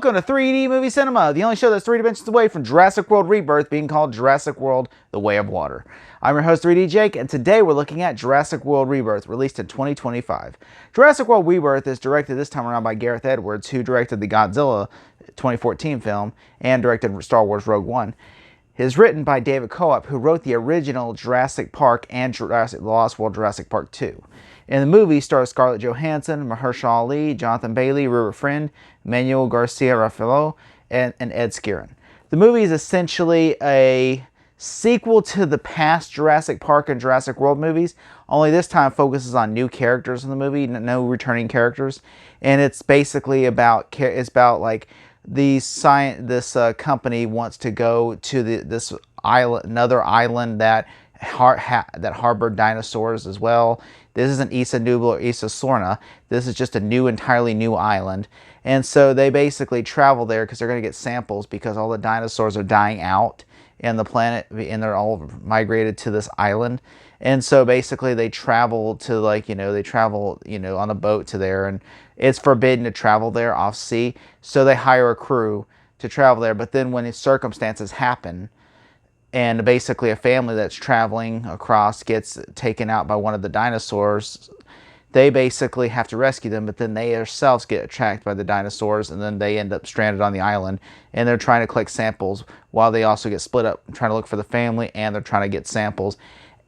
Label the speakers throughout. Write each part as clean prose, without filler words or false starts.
Speaker 1: Welcome to 3D Movie Cinema, the only show that's 3 dimensions away from Jurassic World Rebirth being called Jurassic World The Way of Water. I'm your host 3D Jake, and today we're looking at Jurassic World Rebirth, released in 2025. Jurassic World Rebirth is directed this time around by Gareth Edwards, who directed the Godzilla 2014 film and directed Star Wars Rogue One. It is written by David Coop, who wrote the original Jurassic Park and Jurassic The Lost World Jurassic Park 2. In the movie stars Scarlett Johansson, Mahershala Ali, Jonathan Bailey, Rupert Friend, Manuel Garcia Raffaello, and Ed Skrein. The movie is essentially a sequel to the past Jurassic Park and Jurassic World movies, only this time focuses on new characters in the movie, no returning characters, and it's basically about like this company wants to go to this island, another island that harbored dinosaurs as well. This isn't Issa Nubla or Issa Sorna. This is just a entirely new island. And so they basically travel there because they're going to get samples because all the dinosaurs are dying out in the planet and they're all migrated to this island. And so basically they travel to on a boat to there, and it's forbidden to travel there off sea. So they hire a crew to travel there. But then when circumstances happen, and basically a family that's traveling across gets taken out by one of the dinosaurs, they basically have to rescue them, but then they themselves get attacked by the dinosaurs, and then they end up stranded on the island, and they're trying to collect samples while they also get split up, trying to look for the family, and they're trying to get samples,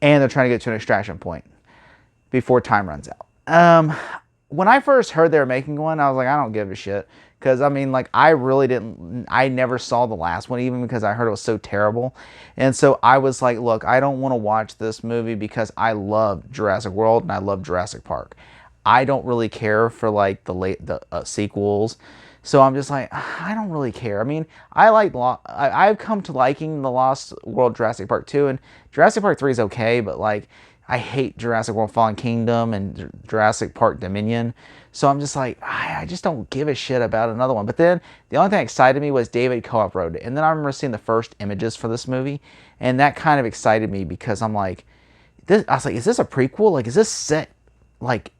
Speaker 1: and they're trying to get to an extraction point before time runs out. When I first heard they were making one, I was like, I don't give a shit. Because, I mean, like, I never saw the last one, even because I heard it was so terrible. And so I was like, look, I don't want to watch this movie because I love Jurassic World and I love Jurassic Park. I don't really care for, like, the sequels. So I'm just like, I don't really care. I mean, I've come to liking the Lost World Jurassic Park 2, and Jurassic Park 3 is okay, but, like, I hate Jurassic World Fallen Kingdom and Jurassic Park Dominion. So I'm just like, I just don't give a shit about another one. But then the only thing that excited me was David Coop wrote it. And then I remember seeing the first images for this movie, and that kind of excited me because I'm like, I was like, is this a prequel? Like, is this set like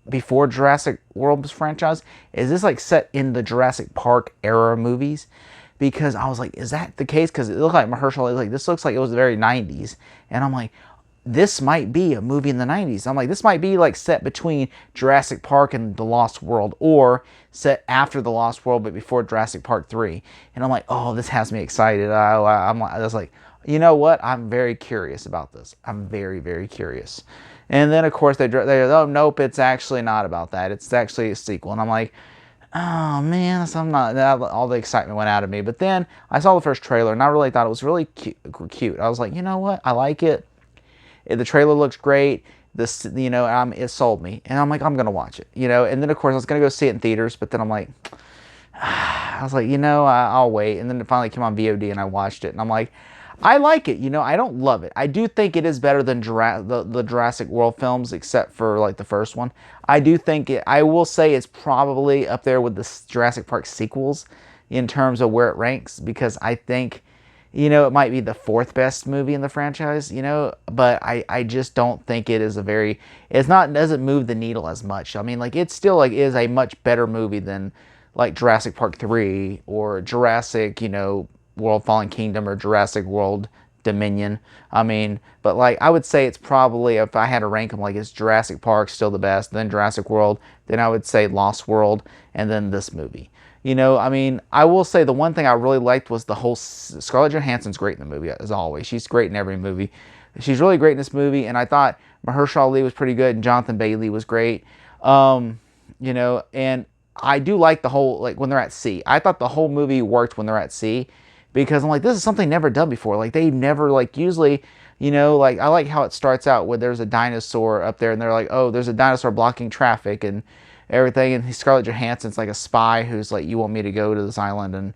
Speaker 1: before Jurassic World's franchise? Is this like set in the Jurassic Park era movies? Because I was like, is that the case? Because it looked like Mahershala, like, this looks like it was the very 90s. And I'm like, this might be a movie in the 90s. I'm like, this might be like set between Jurassic Park and The Lost World, or set after The Lost World but before Jurassic Park 3. And I'm like, oh, this has me excited. I was like, you know what? I'm very curious about this. I'm very, very curious. And then, of course, they oh, nope, it's actually not about that. It's actually a sequel. And I'm like, oh, man, all the excitement went out of me. But then I saw the first trailer, and I really thought it was really cute. I was like, you know what? I like it. The trailer looks great. It sold me, and I'm like, I'm gonna watch it, And then of course I was gonna go see it in theaters, but then I'm like, I was like, I'll wait. And then it finally came on VOD, and I watched it, and I'm like, I like it. I don't love it. I do think it is better than the Jurassic World films, except for like the first one. I do think it. I will say it's probably up there with the Jurassic Park sequels in terms of where it ranks, because I think, it might be the fourth best movie in the franchise, but I just don't think it is it doesn't move the needle as much. I mean, like, it still like is a much better movie than like Jurassic Park 3 or Jurassic, World Fallen Kingdom or Jurassic World Dominion. I mean, but like, I would say it's probably, if I had to rank them, like, it's Jurassic Park still the best, then Jurassic World, then I would say Lost World, and then this movie. I mean, I will say the one thing I really liked was the whole, Scarlett Johansson's great in the movie, as always. She's great in every movie. She's really great in this movie, and I thought Mahershala Ali was pretty good, and Jonathan Bailey was great. And I do like the whole, like, when they're at sea. I thought the whole movie worked when they're at sea, because I'm like, this is something never done before. Like, they've never, like, usually, like, I like how it starts out where there's a dinosaur up there, and they're like, oh, there's a dinosaur blocking traffic, and everything, and Scarlett Johansson's like a spy who's like, you want me to go to this island and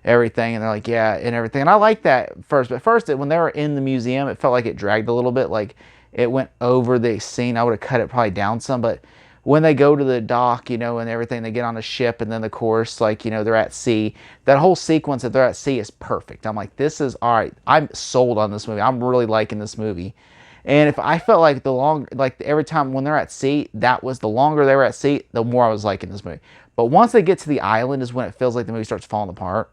Speaker 1: everything, and they're like, yeah, and everything. And I like that first, but first, when they were in the museum, it felt like it dragged a little bit, like it went over the scene. I would have cut it probably down some, but when they go to the dock, and everything, they get on a ship, and then of course, like, they're at sea. That whole sequence that they're at sea is perfect. I'm like, this is all right. I'm sold on this movie. I'm really liking this movie. And if I felt like like every time when they're at sea, that was the longer they were at sea, the more I was liking this movie. But once they get to the island is when it feels like the movie starts falling apart.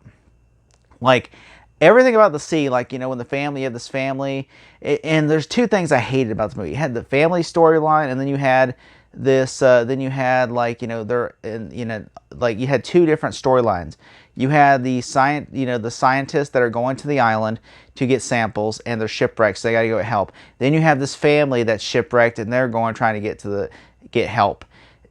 Speaker 1: Like everything about the sea, like, you know, when the family, you have this family, and there's two things I hated about the movie. You had the family storyline, and then you had this, then you had, like, you know, they're in, you know, like you had two different storylines. You had the the scientists that are going to the island to get samples, and they're shipwrecked, so they got to go get help. Then you have this family that's shipwrecked, and they're going trying to get help.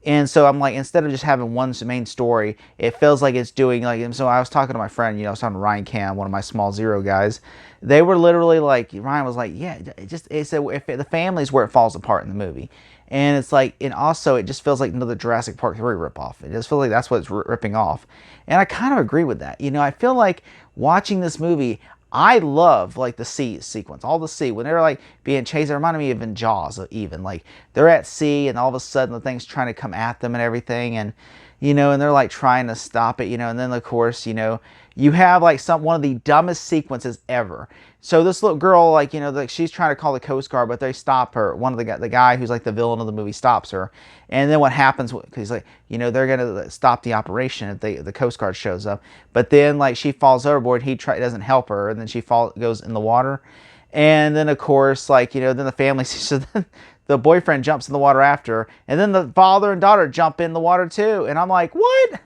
Speaker 1: And so I'm like, instead of just having one main story, it feels like it's doing like. And so I was talking to my friend, you know, I was talking to Ryan Cam, one of my Small Zero guys. They were literally like, Ryan was like, yeah, it said if the family's where it falls apart in the movie. And it's like, and also it just feels like another Jurassic Park 3 ripoff. It just feels like that's what it's ripping off. And I kind of agree with that. You know, I feel like watching this movie, I love like the sea sequence, all the sea when they're like being chased. It reminded me of in Jaws, even like they're at sea and all of a sudden the thing's trying to come at them and everything, and you know, and they're like trying to stop it, you know, and then of course, you know, you have like one of the dumbest sequences ever. So this little girl, like, you know, like she's trying to call the Coast Guard, but they stop her. One of the guy who's like the villain of the movie stops her, and then what happens? Because he's like, you know, they're gonna stop the operation if the Coast Guard shows up. But then like she falls overboard. He doesn't help her, and then she goes in the water, and then of course, like, you know, then the family so then the boyfriend jumps in the water after her, and then the father and daughter jump in the water too, and I'm like, what?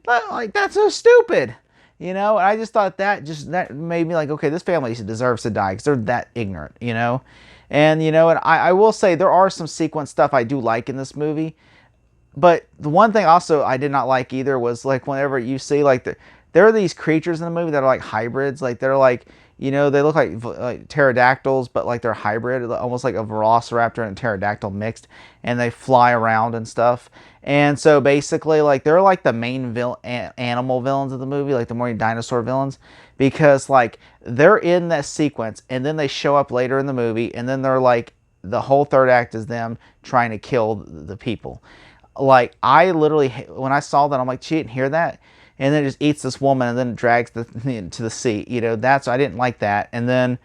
Speaker 1: Like that's so stupid. You know, and I just thought that made me like, okay, this family deserves to die because they're that ignorant, you know? And, you know, and I will say there are some sequence stuff I do like in this movie. But the one thing also I did not like either was like whenever you see like there are these creatures in the movie that are like hybrids. Like they're like, you know, they look like pterodactyls, but like they're hybrid, almost like a velociraptor and a pterodactyl mixed, and they fly around and stuff. And so basically, like they're like the main animal villains of the movie, like the more dinosaur villains, because like they're in that sequence, and then they show up later in the movie, and then they're like the whole third act is them trying to kill the people. Like I literally, when I saw that, I'm like, she didn't hear that. And then it just eats this woman and then drags to the sea. You know, I didn't like that. And then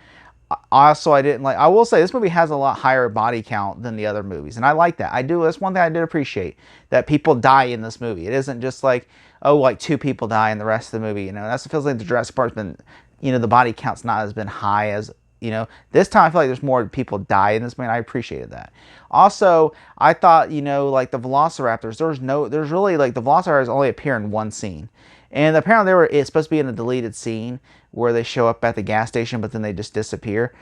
Speaker 1: also I didn't like, I will say this movie has a lot higher body count than the other movies. And I like that. That's one thing I did appreciate, that people die in this movie. It isn't just like, oh, like 2 people die in the rest of the movie. You know, it feels like the Jurassic Park's been, you know, the body count's not as been high as, you know, this time I feel like there's more people die in this movie. I appreciated that. Also, I thought, you know, like the Velociraptors, there's really like the Velociraptors only appear in one scene. And apparently it's supposed to be in a deleted scene where they show up at the gas station, but then they just disappear.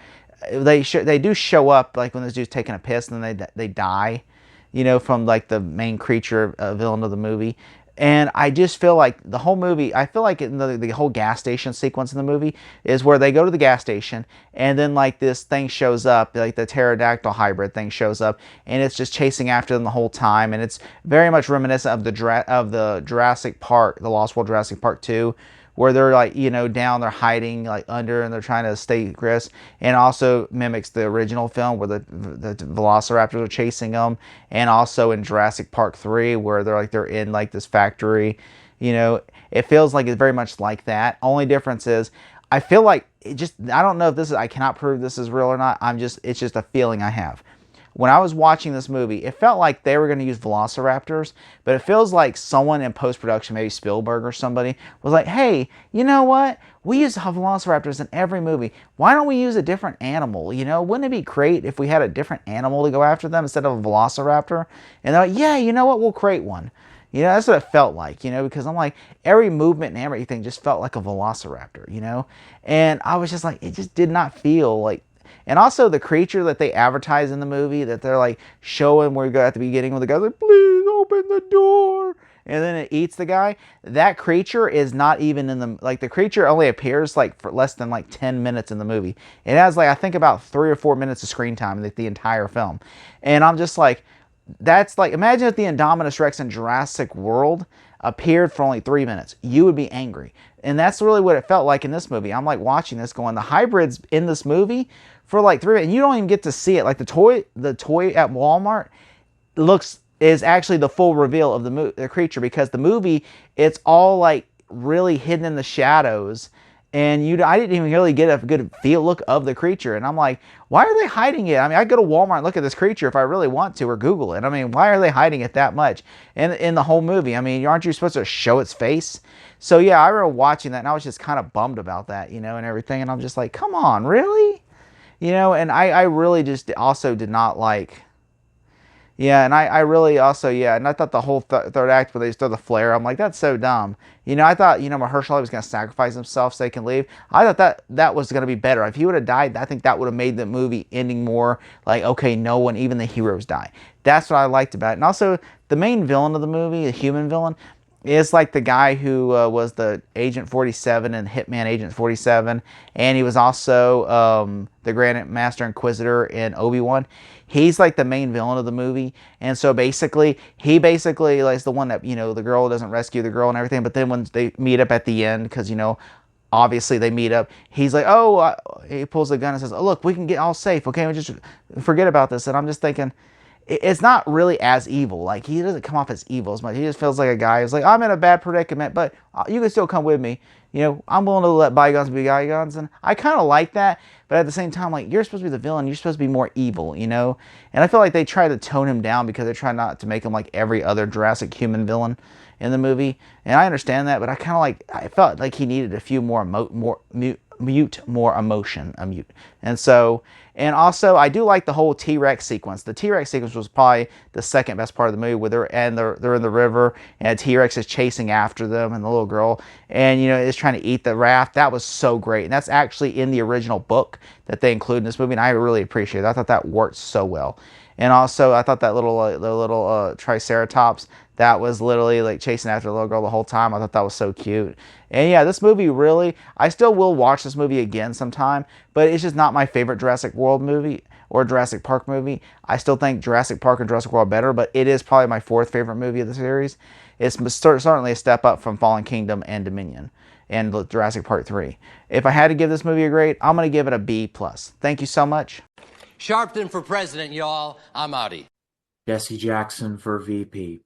Speaker 1: They do show up like when this dude's taking a piss, and then they die, you know, from like the main creature villain of the movie. And I just feel like the whole movie, I feel like the whole gas station sequence in the movie is where they go to the gas station, and then like this thing shows up, like the pterodactyl hybrid thing shows up, and it's just chasing after them the whole time. And it's very much reminiscent of the Jurassic Park, the Lost World Jurassic Park 2, where they're like, you know, down, they're hiding like under, and they're trying to stay crisp. And also mimics the original film where the velociraptors are chasing them, and also in Jurassic Park 3 where they're in like this factory. You know, it feels like it's very much like that. Only difference is I feel like I don't know if I cannot prove this is real or not. It's just a feeling I have. When I was watching this movie, it felt like they were going to use velociraptors, but it feels like someone in post-production, maybe Spielberg or somebody, was like, hey, you know what? We use velociraptors in every movie. Why don't we use a different animal? You know, wouldn't it be great if we had a different animal to go after them instead of a velociraptor? And they're like, yeah, you know what? We'll create one. You know, that's what it felt like, you know, because I'm like, every movement and everything just felt like a velociraptor, you know? And I was just like, it just did not feel like. And also the creature that they advertise in the movie that they're like showing where you go at the beginning when the guy's like, please open the door. And then it eats the guy. That creature is not even in the creature only appears like for less than like 10 minutes in the movie. It has like, I think about 3 or 4 minutes of screen time in the entire film. And I'm just like, that's like, imagine if the Indominus Rex in Jurassic World appeared for only 3 minutes. You would be angry. And that's really what it felt like in this movie. I'm like watching this going, the hybrids in this movie for like 3 minutes, and you don't even get to see it. Like the toy at Walmart is actually the full reveal of the creature, because the movie, it's all like really hidden in the shadows, And I didn't even really get a good look of the creature. And I'm like, why are they hiding it? I mean, I go to Walmart and look at this creature if I really want to, or Google it. I mean, why are they hiding it that much in the whole movie? I mean, aren't you supposed to show its face? So yeah, I remember watching that, and I was just kind of bummed about that, and everything. And I'm just like, come on, really? And I really just also did not like. Yeah, and I really also, yeah, and I thought the whole third act when they just throw the flare, I'm like, that's so dumb. I thought, Mahershala was going to sacrifice himself so they can leave. I thought that was going to be better. If he would have died, I think that would have made the movie ending more like, okay, no one, even the heroes die. That's what I liked about it. And also, the main villain of the movie, the human villain, is like the guy who was the Agent 47 and Hitman Agent 47, and he was also the Grand Master Inquisitor in Obi-Wan. He's like the main villain of the movie, and so basically, he basically like, is the one that, the girl doesn't rescue the girl and everything, but then when they meet up at the end, because, obviously they meet up, he's like, oh, he pulls the gun and says, oh, look, we can get all safe, okay, we just forget about this, and I'm just thinking, it's not really as evil. Like, he doesn't come off as evil as much. He just feels like a guy who's like, I'm in a bad predicament, but you can still come with me. I'm willing to let bygones be bygones. And I kind of like that, but at the same time, like, you're supposed to be the villain. You're supposed to be more evil, And I feel like they try to tone him down because they're trying not to make him like every other Jurassic human villain in the movie. And I understand that, but I felt like he needed a few more more emotion. And so, and also, I do like the whole T-Rex sequence. The T-Rex sequence was probably the second best part of the movie, where they're in the river, and a T-Rex is chasing after them, and the little girl, and is trying to eat the raft. That was so great, and that's actually in the original book that they include in this movie, and I really appreciate it. I thought that worked so well. And also, I thought that little Triceratops that was literally like chasing after the little girl the whole time. I thought that was so cute. And yeah, this movie really, I still will watch this movie again sometime, but it's just not my favorite Jurassic World movie or Jurassic Park movie. I still think Jurassic Park and Jurassic World are better, but it is probably my fourth favorite movie of the series. It's certainly a step up from Fallen Kingdom and Dominion and Jurassic Park 3. If I had to give this movie a grade, I'm going to give it a B+. Thank you so much.
Speaker 2: Sharpton for president, y'all. I'm outie.
Speaker 3: Jesse Jackson for VP.